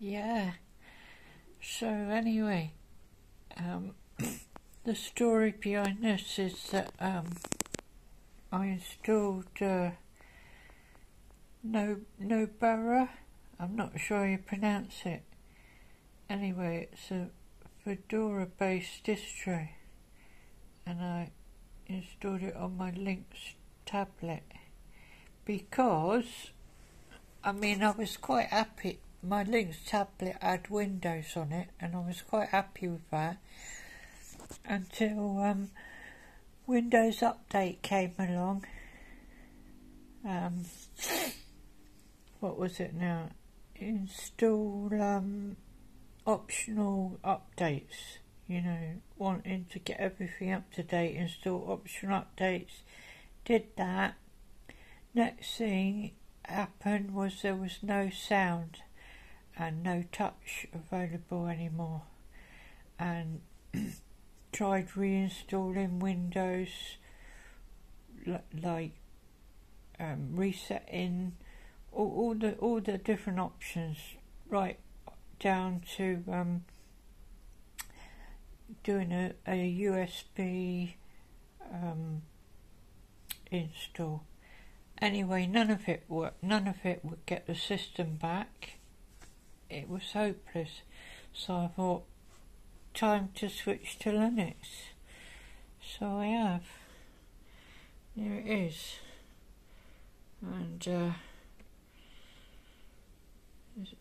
Yeah. So anyway, the story behind this is that I installed Nobara. I'm not sure how you pronounce it. Anyway, it's a Fedora-based distro, and I installed it on my LINX tablet because, I was quite happy. My LINX tablet had Windows on it, and I was quite happy with that until Windows Update came along. What was it now? Install optional updates. Wanting to get everything up to date, install optional updates. Did that. Next thing happened was there was no sound and no touch available anymore, and tried reinstalling Windows, resetting all the different options, right down to doing a USB install. Anyway, none of it worked. None of it would get the system back. It was hopeless. So I thought, time to switch to Linux. So I have. There it is. And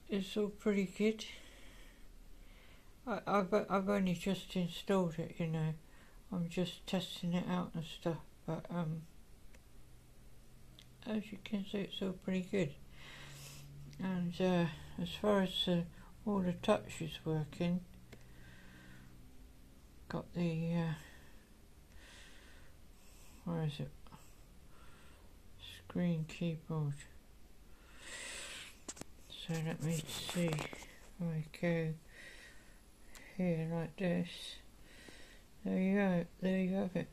it's all pretty good. I've only just installed it, I'm just testing it out and stuff, but as you can see, it's all pretty good. And as far as all the touch is working, got the where is it? Screen keyboard. So let me see. If I go here like this. There you go. There you have it.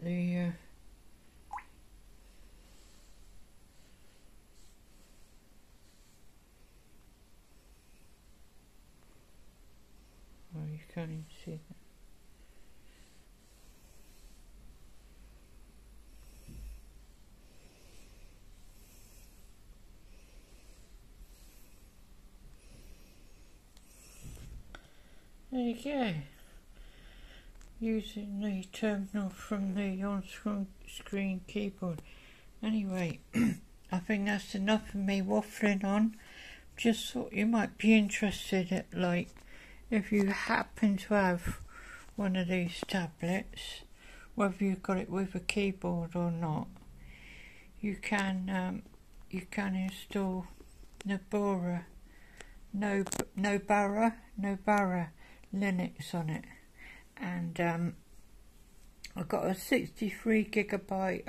Oh, you can't even see that. There you go. Using the terminal from the on-screen keyboard. Anyway, I think that's enough of me waffling on. Just thought you might be interested at, if you happen to have one of these tablets, whether you've got it with a keyboard or not, you can install Novara Linux on it, and I've got a 63 gigabyte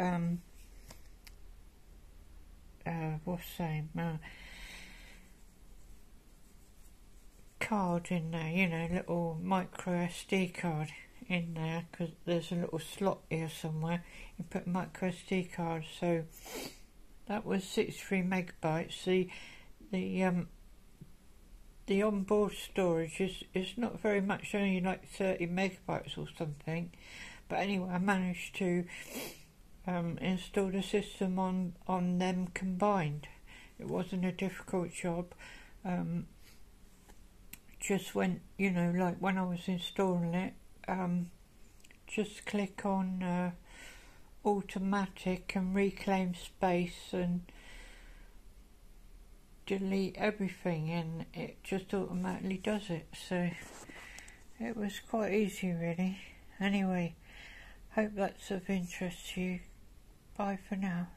card in there, little micro SD card in there, because there's a little slot here somewhere. You put micro SD card, so that was 63 megabytes. The onboard storage is not very much, only like 30 megabytes or something. But anyway, I managed to install the system on them combined. It wasn't a difficult job. Just when, when I was installing it, just click on automatic and reclaim space and delete everything, and it just automatically does it. So it was quite easy, really. Anyway, hope that's of interest to you. Bye for now.